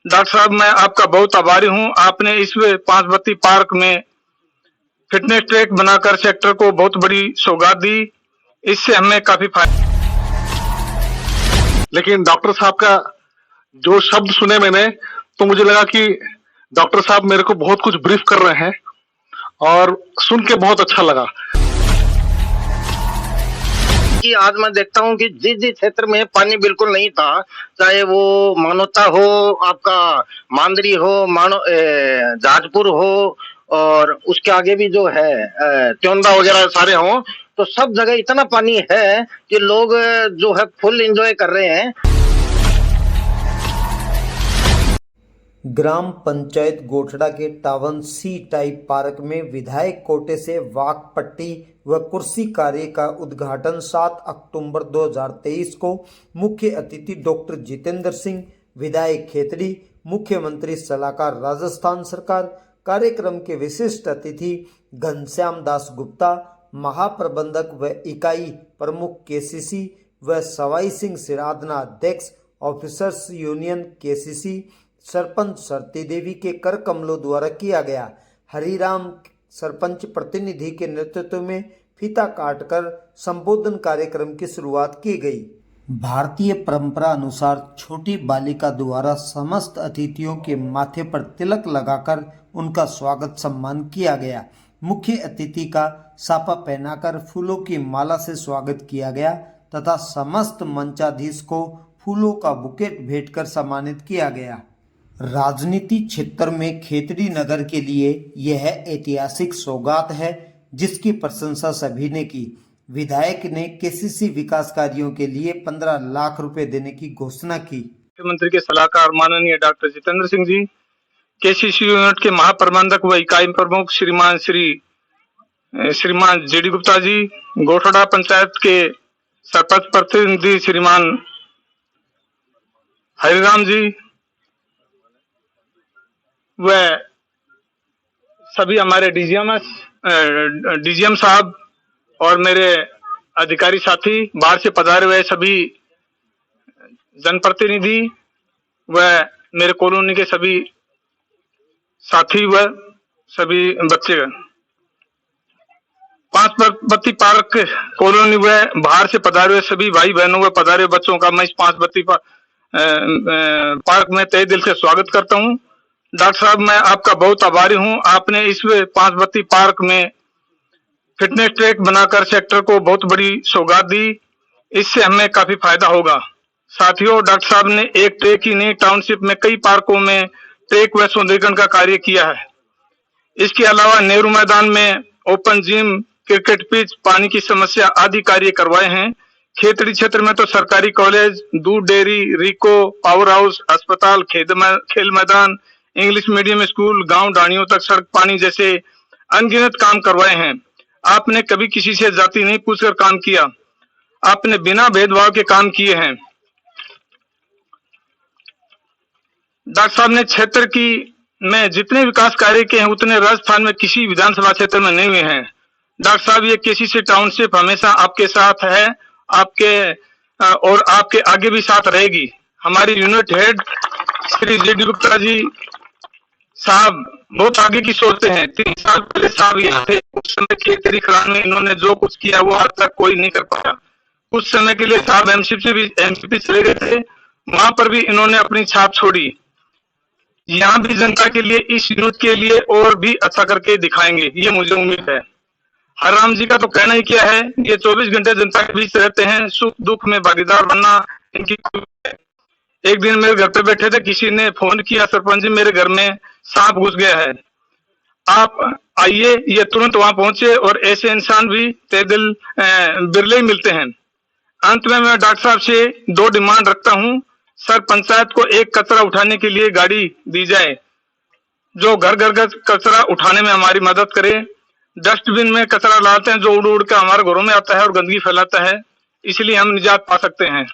Doctor साहब, मैं आपका बहुत आभारी हूँ। आपने इस 5 बत्ती पार्क में फिटनेस ट्रैक बनाकर सेक्टर को बहुत बड़ी सौगात दी। इससे हमें काफी फायदा। लेकिन डॉक्टर साहब का जो शब्द सुने मैंने, तो मुझे लगा कि डॉक्टर साहब मेरे को बहुत कुछ ब्रीफ कर रहे हैं और सुन के बहुत अच्छा लगा कि आज मैं देखता हूँ कि जिस जिस क्षेत्र में पानी बिल्कुल नहीं था, चाहे वो मानोता हो, आपका मांदरी हो, जाजपुर हो, और उसके आगे भी जो है त्योंदा वगैरह सारे हों, तो सब जगह इतना पानी है कि लोग जो है फुल एंजॉय कर रहे हैं। ग्राम पंचायत गोठड़ा के टावन सी टाइप पार्क में विधायक कोटे से वाक पट्टी व कुर्सी कार्य का उद्घाटन 7 अक्टूबर 2023 को मुख्य अतिथि डॉक्टर जितेंद्र सिंह, विधायक खेतड़ी, मुख्यमंत्री सलाहकार राजस्थान सरकार, कार्यक्रम के विशिष्ट अतिथि घनश्याम दास गुप्ता, महाप्रबंधक व इकाई प्रमुख केसीसी व सवाई सिंह सिराधना अध्यक्ष ऑफिसर्स यूनियन केसीसी, सरपंच सरती देवी के कर कमलों द्वारा किया गया। हरिराम सरपंच प्रतिनिधि के नेतृत्व में फीता काटकर संबोधन कार्यक्रम की शुरुआत की गई। भारतीय परंपरा अनुसार छोटी बालिका द्वारा समस्त अतिथियों के माथे पर तिलक लगाकर उनका स्वागत सम्मान किया गया। मुख्य अतिथि का साफा पहनाकर फूलों की माला से स्वागत किया गया तथा समस्त मंचाधीश को फूलों का बुकेट भेंटकर सम्मानित किया गया। राजनीति क्षेत्र में खेतड़ी नगर के लिए यह ऐतिहासिक सौगात है, जिसकी प्रशंसा सभी ने की। विधायक ने केसीसी विकास कार्यों के लिए 15 लाख रुपए देने की घोषणा की। मुख्यमंत्री के सलाहकार माननीय doctor Jitendra Singh ji, KCC unit के महाप्रबंधक व इकाई प्रमुख श्रीमान जेडी गुप्ता जी, गोठड़ा पंचायत के सरपंच प्रतिनिधि श्रीमान हरिराम जी व सभी हमारे डीजीएम साहब और मेरे अधिकारी साथी, बाहर से पधारे हुए सभी जनप्रतिनिधि व मेरे कॉलोनी के सभी साथी व सभी बच्चे, 5 बत्ती पार्क कॉलोनी व बाहर से पधारे हुए सभी भाई बहनों व पधारे बच्चों का मैं इस 5 बत्ती पार्क में तहे दिल से स्वागत करता हूं। डॉक्टर साहब, मैं आपका बहुत आभारी हूं। आपने इस 5 बत्ती पार्क में फिटनेस ट्रैक बनाकर सेक्टर को बहुत बड़ी सौगात दी। इससे हमें काफी फायदा होगा। साथियों, डॉक्टर साहब ने एक ट्रैक ही नहीं, टाउनशिप में कई पार्कों में ट्रैक व सौंदर्यीकरण का कार्य किया है। इसके अलावा नेहरू मैदान में ओपन जिम, क्रिकेट पिच, पानी की समस्या आदि कार्य करवाए हैं। खेतड़ी क्षेत्र में तो सरकारी कॉलेज, दूध डेयरी, रिको, पावर हाउस, अस्पताल, खेल मैदान, इंग्लिश मीडियम स्कूल, गांव ढाणियों तक सड़क, पानी जैसे अनगिनत काम करवाए हैं। आपने कभी किसी से जाति नहीं पूछकर काम किया। आपने बिना भेदभाव के काम किए हैं। डॉक्टर साहब ने क्षेत्र की में जितने विकास कार्य किए हैं उतने राजस्थान में किसी विधानसभा क्षेत्र में नहीं हुए हैं। डॉक्टर साहब, ये केसीसी टाउनशिप हमेशा आपके साथ है, और आपके आगे भी साथ रहेगी। हमारी unit head Shri JD Gupta ji साहब बहुत आगे की सोचते हैं। 3 साल पहले साहब यहाँ थे, उस समय खेतड़ी खरान में इन्होंने जो कुछ किया वो आज तक कोई नहीं कर पाया। कुछ समय के लिए साहब एमसीपी चले गए थे, वहां पर भी इन्होंने अपनी छाप छोड़ी। यहाँ भी जनता के लिए, इस यूनिट के लिए और भी अच्छा करके दिखाएंगे, ये मुझे उम्मीद है। हरराम जी का तो कहना ही क्या है, ये 24 घंटे जनता के बीच रहते हैं। सुख दुख में भागीदार बनना इनकी। एक दिन मेरे घर पे बैठे थे, किसी ने फोन किया, सरपंच जी मेरे घर में सांप घुस गया है, आप आइए। ये तुरंत वहां पहुंचे और ऐसे इंसान भी तहे दिल बिरले ही मिलते हैं। अंत में मैं डॉक्टर साहब से 2 डिमांड रखता हूं। सर, पंचायत को एक कचरा उठाने के लिए गाड़ी दी जाए, जो घर घर कचरा उठाने में हमारी मदद करे। डस्टबिन में कचरा लाते हैं जो उड़ उड़ कर हमारे घरों में आता है और गंदगी फैलाता है, इसलिए हम निजात पा सकते हैं।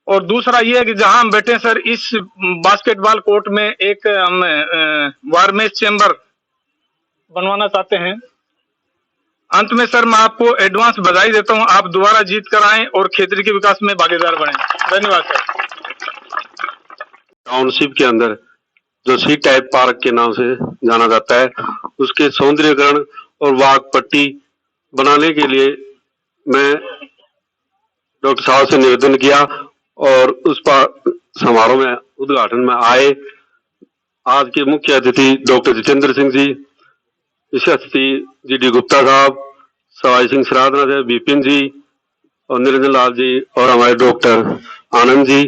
और दूसरा ये है कि जहां हम बैठे सर, इस बास्केटबॉल कोर्ट में एक हम वारमेस चेंबर बनवाना चाहते हैं। अंत में सर, मैं आपको एडवांस बधाई देता हूं। आप दोबारा जीत कर आए और खेतड़ी के विकास में भागीदार बने। धन्यवाद सर। टाउनशिप के अंदर जो सी टाइप पार्क के नाम से जाना जाता है, उसके सौंदर्यीकरण और वाघ पट्टी बनाने के लिए मैं डॉक्टर साहब से निवेदन किया और उस समारोह में उद्घाटन में आए। आज के मुख्य अतिथि डॉक्टर जितेंद्र सिंह जी, विशेष अतिथि GD गुप्ता साहब, सवाई सिंह श्राद्धनाथ, विपिन जी और निरंजन लाल जी और हमारे डॉक्टर आनंद जी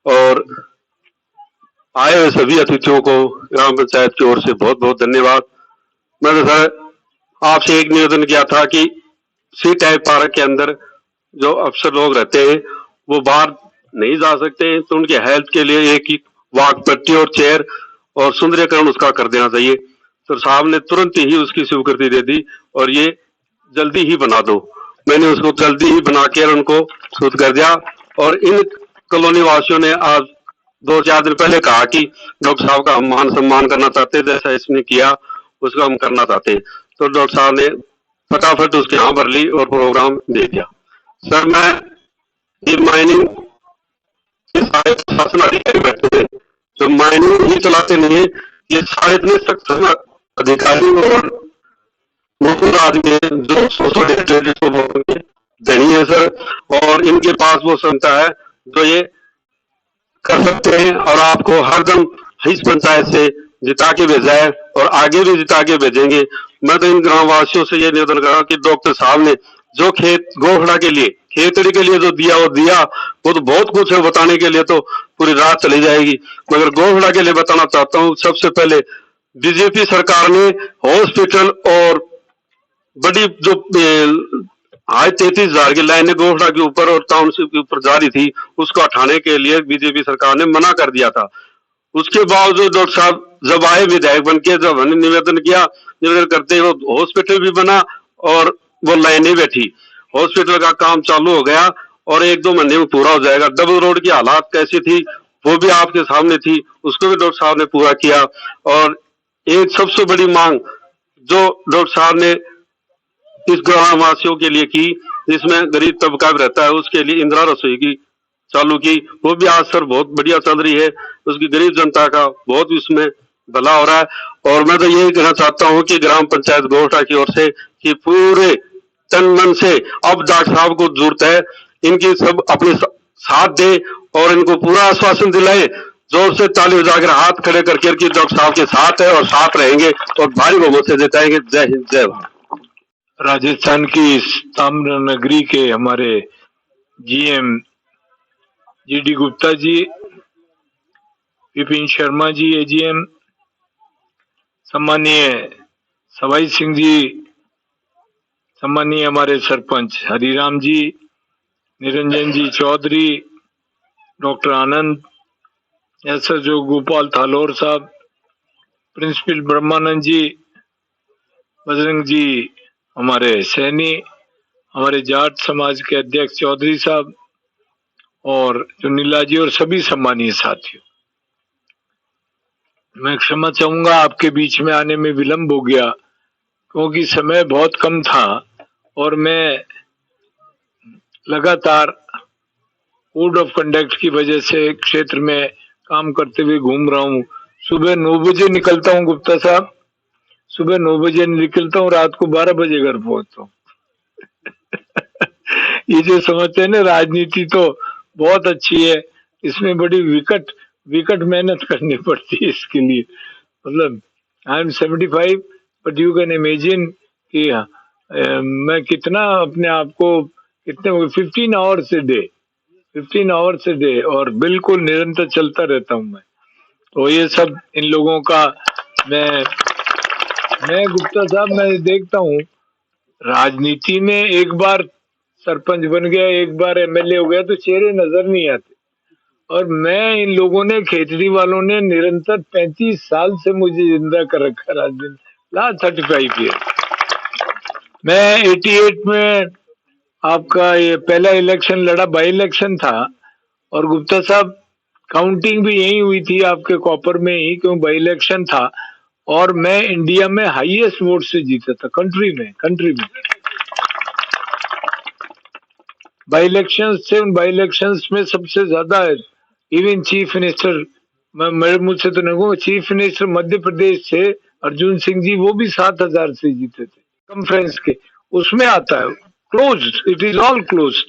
और आए हुए सभी अतिथियों को ग्राम पंचायत की ओर से बहुत बहुत धन्यवाद। मैंने सर आपसे एक निवेदन किया था कि सी टाइप पार्क के अंदर जो अफसर लोग रहते हैं वो बाहर नहीं जा सकते, तो उनके हेल्थ के लिए एक ही वाक पट्टी और चेयर और सुंदरीकरण उसका कर देना चाहिए। तो साहब ने तुरंत ही उसकी स्वीकृति दे दी और ये जल्दी ही बना दो। मैंने उसको जल्दी ही बना के उनको शुरू कर दिया और इन कॉलोनी वासियों ने आज 2-4 दिन पहले कहा कि डॉक्टर साहब का हम मान सम्मान करना चाहते, जैसा इसने किया उसका हम करना चाहते। तो डॉक्टर साहब ने फटाफट उसके यहाँ भर ली और प्रोग्राम दे दिया। सर मैं ये माइनिंग के सारे शासन अधिकारी बैठे थे, जो माइनिंग ही चलाते नहीं है, ये सारे इतने सख्त अधिकारी और मुकुल आदमी जो धनी है सर, और इनके पास वो क्षमता है जो ये कर सकते हैं और आपको हरदम इस पंचायत से जिता के भेजा है और आगे भी जिता के भेजेंगे। मैं तो इन ग्रामवासियों से ये निवेदन कर रहा हूँ कि डॉक्टर साहब ने जो खेत गोखड़ा के लिए खेतड़ी के लिए जो दिया वो तो बहुत कुछ है, बताने के लिए तो पूरी रात चली जाएगी, मगर गोखड़ा के लिए बताना चाहता हूँ। सबसे पहले बीजेपी सरकार ने हॉस्पिटल और बड़ी जो 33,000 की लाइनें गोखड़ा के ऊपर और टाउनशिप के ऊपर जारी थी, उसको हटाने के लिए बीजेपी सरकार ने मना कर दिया था। उसके बावजूद डॉक्टर साहब जब आए विधायक बन के, जब हमने निवेदन किया, निवेदन करते ही वो हॉस्पिटल भी बना और वो लाइनें बैठी, हॉस्पिटल का काम चालू हो गया और 1-2 महीने में पूरा हो जाएगा। डबल रोड की हालात कैसी थी वो भी आपके सामने थी, उसको भी डॉक्टर साहब ने पूरा किया। और एक सबसे बड़ी मांग जो डॉक्टर साहब ने इस ग्रामवासियों के लिए की, जिसमें गरीब तबका भी रहता है, उसके लिए इंदिरा रसोई की चालू की, वो भी आज सर बहुत बढ़िया चल रही है। उसकी गरीब जनता का बहुत उसमें भला हो रहा है। और मैं तो यही कहना चाहता हूँ कि ग्राम पंचायत गोहटा की ओर से कि पूरे तन मन से अब डॉक्टर साहब को जरूरत है, इनकी सब अपने साथ दे और इनको पूरा आश्वासन दिलाए, जोर से ताली बजाकर हाथ खड़े करके कि डॉक्टर साहब के साथ है और साथ रहेंगे और भारी बहुमत से जिताएंगे। जय हिंद, जय भारत। राजस्थान की ताम्र नगरी के हमारे GM GD Gupta ji, Vipin Sharma ji AGM, सम्मानीय सवाई सिंह जी, सम्मानीय हमारे सरपंच हरिराम जी, निरंजन जी चौधरी, डॉक्टर आनंद, SHO गोपाल थालोर साहब, प्रिंसिपल ब्रह्मानंद जी, बजरंग जी हमारे सैनी, हमारे जाट समाज के अध्यक्ष चौधरी साहब और चुनीला जी और सभी सम्मानीय साथियों, मैं क्षमा चाहूंगा आपके बीच में आने में विलंब हो गया क्योंकि समय बहुत कम था और मैं लगातार कोड ऑफ कंडक्ट की वजह से क्षेत्र में काम करते हुए घूम रहा हूँ। सुबह 9 बजे निकलता हूँ गुप्ता साहब, सुबह 9 बजे निकलता हूँ, रात को 12 बजे घर पहुंचता हूँ। ये जो समझते हैं ना, राजनीति तो बहुत अच्छी है, इसमें बड़ी विकट मेहनत करनी पड़ती है इसके लिए। मतलब I am 75 but you can imagine कि मैं कितना अपने आप को कितने 15 आवर्स ए डे और बिल्कुल निरंतर चलता रहता हूँ मैं। तो ये सब इन लोगों का मैं गुप्ता साहब मैं देखता हूँ राजनीति में एक बार सरपंच बन गया, एक बार MLA हो गया तो चेहरे नजर नहीं आते, और मैं इन लोगों ने खेतड़ी वालों ने निरंतर 35 साल से मुझे जिंदा कर रखा राजनीति, लास्ट 35 ईयर। मैं 88 में आपका ये पहला इलेक्शन लड़ा, बाई इलेक्शन था, और गुप्ता साहब काउंटिंग भी यही हुई थी आपके कॉपर में ही, क्यों बाई इलेक्शन था, और मैं इंडिया में हाईएस्ट वोट से जीता था कंट्री में। बाई इलेक्शन से उन बाई इलेक्शन में सबसे ज्यादा इवन चीफ मिनिस्टर मेरे मुझसे तो नहीं होगा, चीफ मिनिस्टर मध्य प्रदेश से अर्जुन सिंह जी, वो भी 7,000 से जीते थे कॉन्फ्रेंस के, उसमें आता है close, it is all close.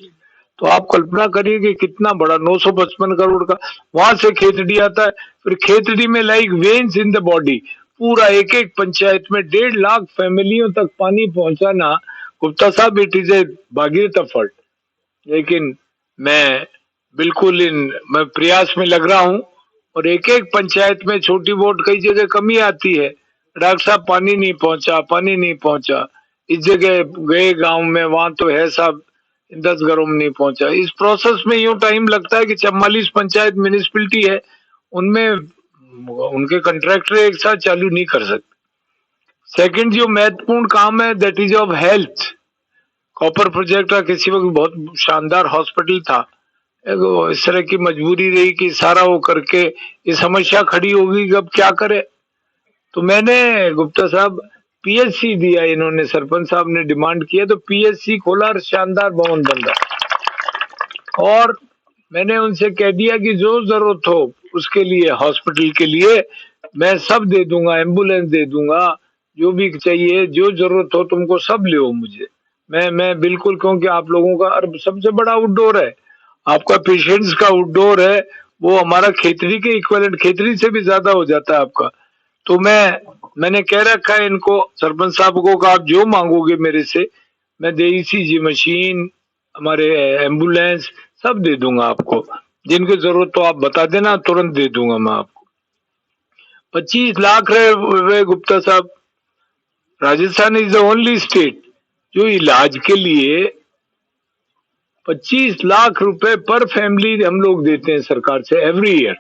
तो आप कल्पना करिए कि कितना बड़ा 955 करोड़ का वहां से खेतड़ी आता है। फिर खेतड़ी में like veins in the body, पूरा एक एक पंचायत में 1.5 लाख फैमिलियों तक पानी पहुंचाना, गुप्ता साहब it is a Bhagirath effort. लेकिन मैं बिल्कुल मैं प्रयास में लग रहा हूं, और एक एक पंचायत में छोटी वोट कई जगह कमी आती है, डॉक्टर साहब पानी नहीं पहुंचा, पानी नहीं पहुंचा, इस जगह गए गांव में वहां तो है साहब 10 घरों में नहीं पहुंचा। इस प्रोसेस में यूं टाइम लगता है कि 44 पंचायत म्यूनिसिपैलिटी है, उनमें उनके कंट्रैक्टर एक साथ चालू नहीं कर सकते। सेकंड जो महत्वपूर्ण काम है that is of health. Copper project का किसी वक्त बहुत शानदार हॉस्पिटल था, इस तरह की मजबूरी रही कि सारा वो करके ये समस्या खड़ी होगी कि अब क्या करे। तो मैंने गुप्ता साहब पीएचसी दिया, इन्होंने सरपंच साहब ने डिमांड किया तो पीएचसी खोला और शानदार भवन बन रहा। और मैंने उनसे कह दिया कि जो जरूरत हो उसके लिए, हॉस्पिटल के लिए मैं सब दे दूंगा, एम्बुलेंस दे दूंगा, जो भी चाहिए, जो जरूरत हो तुमको सब ले मुझे, मैं बिल्कुल, क्योंकि आप लोगों का सबसे बड़ा आउटडोर है, आपका पेशेंट्स का आउटडोर है, वो हमारा खेतरी के इक्विवेलेंट, खेतरी से भी ज्यादा हो जाता है आपका। तो मैंने कह रखा है इनको, सरपंच साहब को, कि आप जो मांगोगे मेरे से मैं ईसीजी मशीन, हमारे एम्बुलेंस सब दे दूंगा आपको, जिनकी जरूरत तो आप बता देना, तुरंत दे दूंगा मैं आपको। 25 लाख रहे गुप्ता साहब, Rajasthan is the only state जो इलाज के लिए 25 लाख रुपए पर फैमिली हम लोग देते हैं सरकार से एवरी ईयर।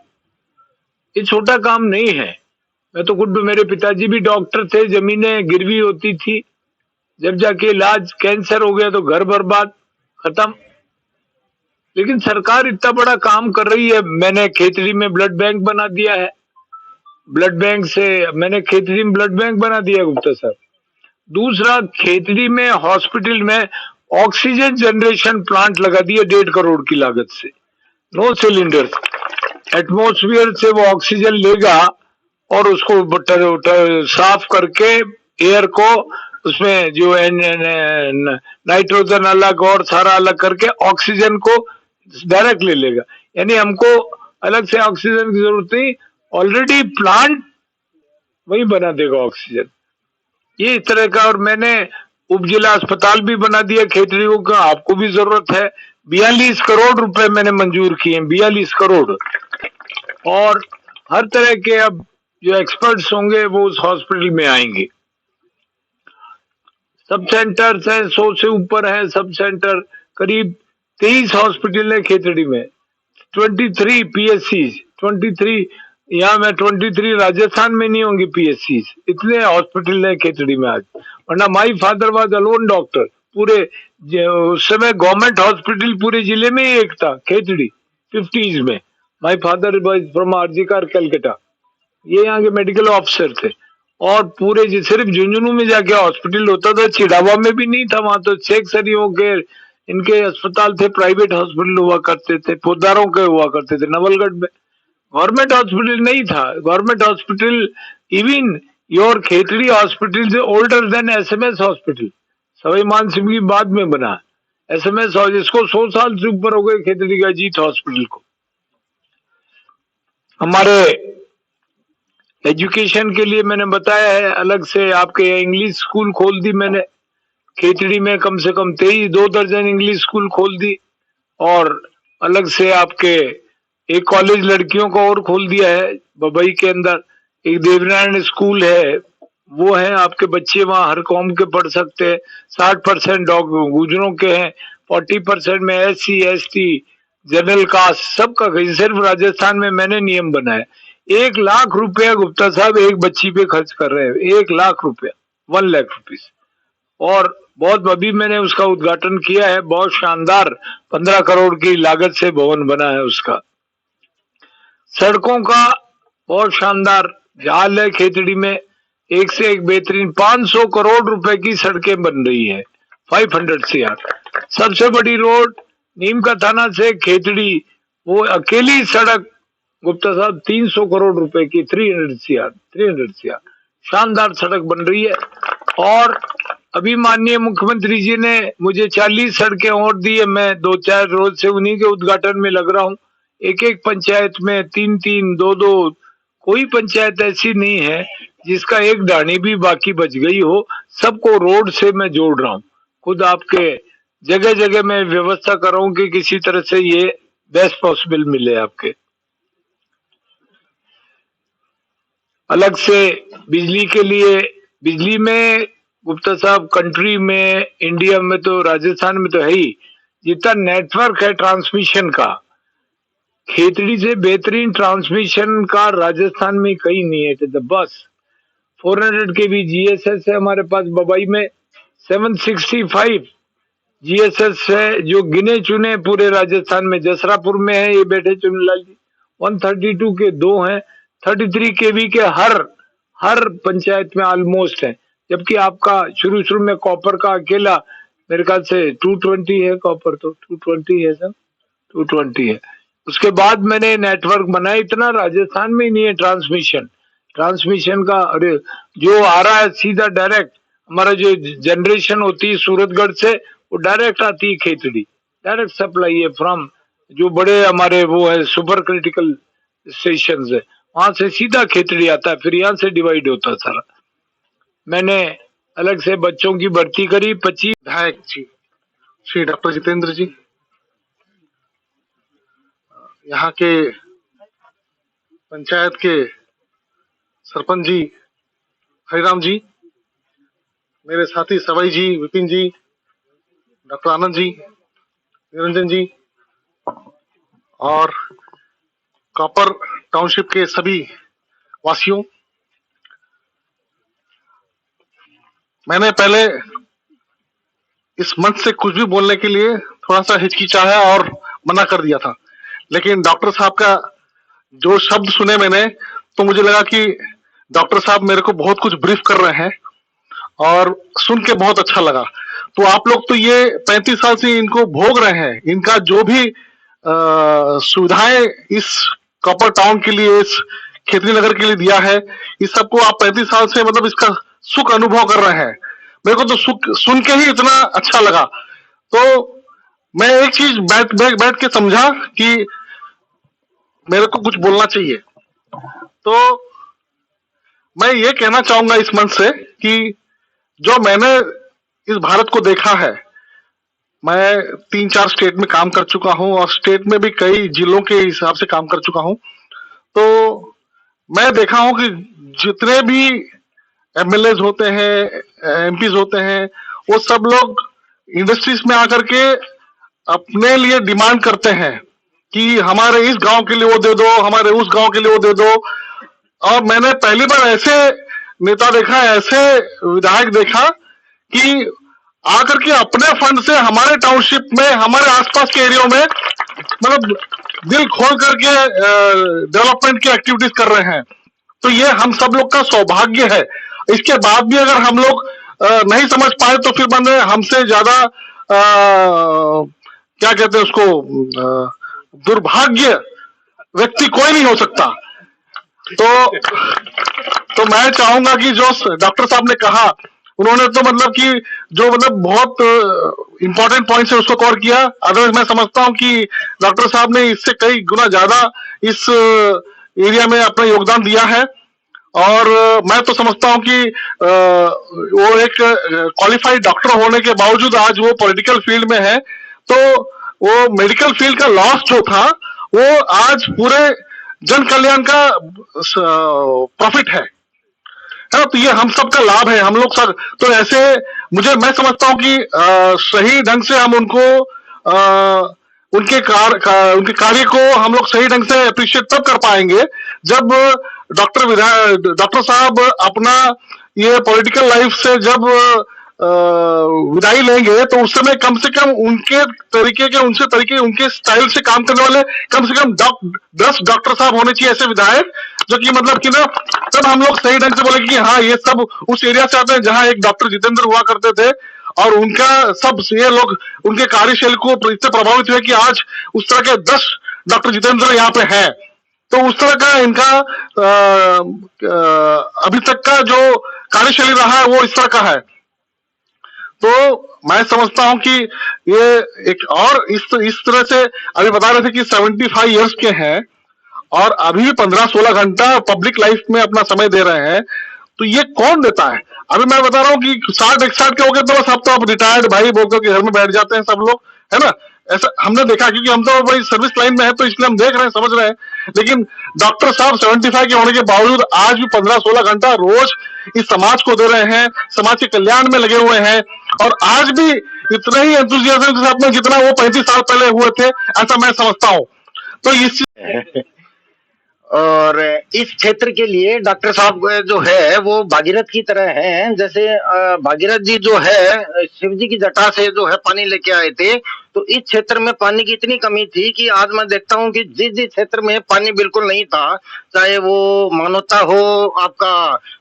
ये छोटा काम नहीं है। मैं तो खुद, मेरे पिताजी भी डॉक्टर थे, जमीनें गिरवी होती थी, जब जाके इलाज, कैंसर हो गया तो घर बर्बाद, खत्म। लेकिन सरकार इतना बड़ा काम कर रही है। मैंने खेतड़ी में ब्लड बैंक बना दिया है, ब्लड बैंक से मैंने खेतड़ी में ब्लड बैंक बना दिया गुप्ता साहब। दूसरा, खेतड़ी में हॉस्पिटल में ऑक्सीजन जनरेशन प्लांट लगा दिया 1.5 करोड़ की लागत से, नो सिलेंडर, एटमॉस्फेयर से वो ऑक्सीजन लेगा और उसको साफ करके एयर को, उसमें जो नाइट्रोजन अलग और सारा अलग करके ऑक्सीजन को डायरेक्ट ले लेगा। यानी हमको अलग से ऑक्सीजन की जरूरत नहीं, ऑलरेडी प्लांट वही बना देगा ऑक्सीजन। ये इस तरह का। और मैंने उप जिला अस्पताल भी बना दिया खेतड़ियों का, आपको भी जरूरत है। 42 करोड़ रुपए मैंने मंजूर किए, 42 करोड़। और हर तरह के अब जो एक्सपर्ट्स होंगे वो उस हॉस्पिटल में आएंगे। सब सेंटर्स हैं, 100 से ऊपर है सब सेंटर, करीब 23 हॉस्पिटल है खेतड़ी में, 23 पीएचसी, 23 यहाँ में, 23 राजस्थान में नहीं होंगे पीएचसी, इतने हॉस्पिटल है खेतड़ी में आज। वरना my father was alone doctor, पूरे उस समय गवर्नमेंट हॉस्पिटल पूरे जिले में ही एक था खेतड़ी 50s में। My father was from RG Kar Calcutta, ये यहाँ के मेडिकल ऑफिसर थे। और पूरे सिर्फ झुंझुनू में जाके हॉस्पिटल होता था, चिड़ावा में भी नहीं था, वहां तो शेख सरियों के इनके अस्पताल थे, प्राइवेट हॉस्पिटल हुआ करते थे, पोदारों के हुआ करते थे नवलगढ़ में, गवर्नमेंट हॉस्पिटल नहीं था। Government hospital, even your Khetri hospital is older than SMS hospital, Sawai मान सिंह की बाद में बना एसएमएस, इसको 100 साल से ऊपर हो गए खेतड़ी का अजीत हॉस्पिटल को। हमारे एजुकेशन के लिए मैंने बताया है, अलग से आपके इंग्लिश स्कूल खोल दी मैंने खेतड़ी में, कम से कम 2 दर्जन इंग्लिश स्कूल खोल दी। और अलग से आपके एक कॉलेज लड़कियों का और खोल दिया है बबई के अंदर, एक देवनारायण स्कूल है, वो है आपके बच्चे वहां हर कौम के पढ़ सकते हैं। 60% गुजरों के हैं, 40% में SC ST जनरल कास्ट सबका। सिर्फ राजस्थान में मैंने नियम बनाया, 1 लाख रुपया गुप्ता साहब एक बच्ची पे खर्च कर रहे हैं, 1 लाख रुपया, 1 लाख रुपीज। और बहुत अभी मैंने उसका उद्घाटन किया है, बहुत शानदार 15 करोड़ की लागत से भवन बना है उसका। सड़कों का बहुत शानदार हाल है खेतड़ी में, एक से एक बेहतरीन 500 करोड़ रुपए की सड़कें बन रही है, 500 CR। सबसे बड़ी रोड नीम का थाना से खेतड़ी, वो अकेली सड़क गुप्ता साहब 300 करोड़ रुपए की 300 CR शानदार सड़क बन रही है। और अभी माननीय मुख्यमंत्री जी ने मुझे 40 सड़कें और दी है। मैं 2-4 रोज से उन्हीं के उद्घाटन में लग रहा हूँ। एक एक पंचायत में 3-3, 2-2, कोई पंचायत ऐसी नहीं है जिसका एक डाणी भी बाकी बच गई हो। सबको रोड से मैं जोड़ रहा हूँ। खुद आपके जगह जगह मैं व्यवस्था कर रहा हूँ कि किसी तरह से ये बेस्ट पॉसिबल मिले आपके। अलग से बिजली के लिए, बिजली में गुप्ता साहब कंट्री में, इंडिया में तो, राजस्थान में तो है ही, जितना नेटवर्क है ट्रांसमिशन का, खेतड़ी से बेहतरीन ट्रांसमिशन का राजस्थान में कहीं नहीं है। तो बस 400 kV GSS है हमारे पास बबाई में, 765 GSS है जो गिने चुने पूरे राजस्थान में। जसरापुर में है, ये बैठे चुनलाल जी, 132 के 2 हैं, 33 kV के हर पंचायत में ऑलमोस्ट है। जबकि आपका शुरू में कॉपर का अकेला मेरे ख्याल से 220 है, कॉपर तो 220 है सर, 220 है। उसके बाद मैंने नेटवर्क बनाया, इतना राजस्थान में ही नहीं है ट्रांसमिशन का। अरे जो आ रहा है सीधा डायरेक्ट, हमारा जो जनरेशन होती है सूरतगढ़ से, वो डायरेक्ट आती है खेतड़ी, डायरेक्ट सप्लाई है फ्रॉम जो बड़े हमारे वो है सुपर क्रिटिकल स्टेशन है, वहां से सीधा खेतड़ी आता है, फिर यहाँ से डिवाइड होता है सारा। मैंने अलग से बच्चों की भर्ती करी 25 विधायक जी श्री डॉक्टर जितेंद्र जी, यहाँ के पंचायत के सरपंच जी हरिराम जी, मेरे साथी सवाई जी, विपिन जी, डॉक्टर आनंद जी, निरंजन जी, और कॉपर टाउनशिप के सभी वासियों, मैंने पहले इस मंच से कुछ भी बोलने के लिए थोड़ा सा हिचकिचाया और मना कर दिया था, लेकिन डॉक्टर साहब का जो शब्द सुने मैंने, तो मुझे लगा कि डॉक्टर साहब मेरे को बहुत कुछ ब्रीफ कर रहे हैं और सुन के बहुत अच्छा लगा। तो आप लोग तो ये 35 साल से इनको भोग रहे हैं, इनका जो भी सुविधाएं इस कॉपर टाउन के लिए, इस खेतरी नगर के लिए दिया है, इस सबको आप 35 साल से मतलब इसका सुख अनुभव कर रहे हैं। मेरे को तो सुख सुन के ही इतना अच्छा लगा। तो मैं एक चीज बैठ के समझा कि मेरे को कुछ बोलना चाहिए। तो मैं ये कहना चाहूंगा इस मंच से कि जो मैंने इस भारत को देखा है, मैं 3-4 स्टेट में काम कर चुका हूं और स्टेट में भी कई जिलों के हिसाब से काम कर चुका हूं। तो मैं देखा हूं कि जितने भी MLAs होते हैं, MPs होते हैं, वो सब लोग इंडस्ट्रीज में आकर के अपने लिए डिमांड करते हैं कि हमारे इस गांव के लिए वो दे दो, हमारे उस गांव के लिए वो दे दो। और मैंने पहली बार ऐसे नेता देखा, ऐसे विधायक देखा कि आकर के अपने फंड से हमारे टाउनशिप में, हमारे आसपास के एरिया में मतलब दिल खोल करके डेवलपमेंट की एक्टिविटीज कर रहे हैं। तो ये हम सब लोग का सौभाग्य है। इसके बाद भी अगर हम लोग नहीं समझ पाए तो फिर मैंने हमसे ज्यादा क्या कहते हैं उसको, दुर्भाग्य व्यक्ति कोई नहीं हो सकता। तो मैं चाहूंगा कि जो डॉक्टर साहब ने कहा, उन्होंने तो मतलब कि जो मतलब बहुत इंपॉर्टेंट पॉइंट्स है उसको कवर किया। अदरवाइज मैं समझता हूं कि डॉक्टर साहब ने इससे कई गुना ज्यादा इस एरिया में अपना योगदान दिया है। और मैं तो समझता हूं कि वो एक क्वालिफाइड डॉक्टर होने के बावजूद आज वो पॉलिटिकल फील्ड में है। तो वो मेडिकल फील्ड का लॉस जो था, वो आज पूरे जन कल्याण का प्रॉफिट है ना। तो ये हम सबका लाभ है, हम लोग सब। तो ऐसे मैं समझता हूं कि सही ढंग से हम उनको उनके कार्य को हम लोग सही ढंग से अप्रिशिएट तब कर पाएंगे जब डॉक्टर साहब अपना ये पॉलिटिकल लाइफ से जब विदाई लेंगे, तो उस समय कम से कम उनके तरीके उनके स्टाइल से काम करने वाले कम से कम 10 डॉक्टर साहब होने चाहिए, ऐसे विधायक, जो कि मतलब कि ना तब हम लोग सही ढंग से बोले कि हाँ ये सब उस एरिया से आते हैं जहां एक डॉक्टर जितेंद्र हुआ करते थे। और उनका सब ये लोग उनके कार्यशैली को इतने प्रभावित हुए कि आज उस तरह के 10 डॉक्टर जितेंद्र यहाँ पे हैं। तो उस तरह का इनका अभी तक का जो कार्यशैली रहा है वो इस तरह का है। तो मैं समझता हूं कि ये एक और इस तरह से अभी बता रहे थे कि 75 इयर्स के हैं और अभी भी 15-16 घंटा पब्लिक लाइफ में अपना समय दे रहे हैं, तो ये कौन देता है? अभी मैं बता रहा हूँ कि 60-61 के हो गए तो बस अब तो आप रिटायर्ड भाई बोलकर के घर में बैठ जाते हैं सब लोग, है ना? ऐसा हमने देखा, क्योंकि हम तो भाई सर्विस लाइन में है तो इसलिए हम देख रहे हैं, समझ रहे हैं। लेकिन डॉक्टर साहब 75 के होने के बावजूद आज भी 15-16 घंटा रोज इस समाज को दे रहे हैं, समाज के कल्याण में लगे हुए हैं और आज भी इतने ही एंथुसियाज्म के साथ में जितना वो 35 साल पहले हुए थे, ऐसा मैं समझता हूँ। तो इस और इस क्षेत्र के लिए डॉक्टर साहब जो है वो भागीरथ की तरह हैं। जैसे भागीरथ जी जो है शिव जी की जटा से जो है पानी लेके आए थे, तो इस क्षेत्र में पानी की इतनी कमी थी कि आज मैं देखता हूँ कि जिस जिस क्षेत्र में पानी बिल्कुल नहीं था, चाहे वो मानोता हो, आपका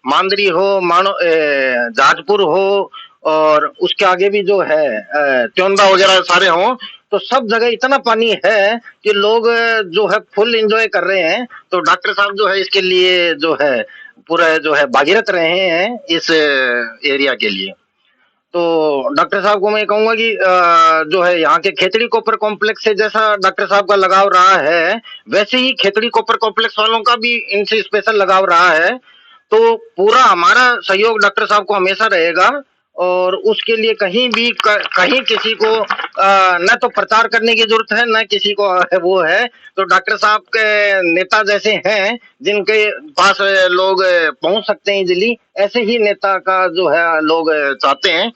मांदरी हो, जाजपुर हो, और उसके आगे भी जो है त्योंदा वगैरह सारे हों, तो सब जगह इतना पानी है कि लोग जो है फुल एंजॉय कर रहे हैं। तो डॉक्टर साहब जो है इसके लिए जो है पूरा जो है भागीरथ रहे हैं इस एरिया के लिए। तो डॉक्टर साहब को मैं कहूंगा कि जो है यहाँ के खेतड़ी कॉपर कॉम्प्लेक्स से जैसा डॉक्टर साहब का लगाव रहा है, वैसे ही खेतड़ी कॉपर कॉम्प्लेक्स वालों का भी इनसे स्पेशल लगाव रहा है। तो पूरा हमारा सहयोग डॉक्टर साहब को हमेशा रहेगा और उसके लिए कहीं भी कहीं किसी को न तो प्रचार करने की जरूरत है, न किसी को वो है। तो डॉक्टर साहब के नेता जैसे हैं जिनके पास लोग पहुंच सकते हैं इजीली, ऐसे ही नेता का जो है लोग चाहते हैं।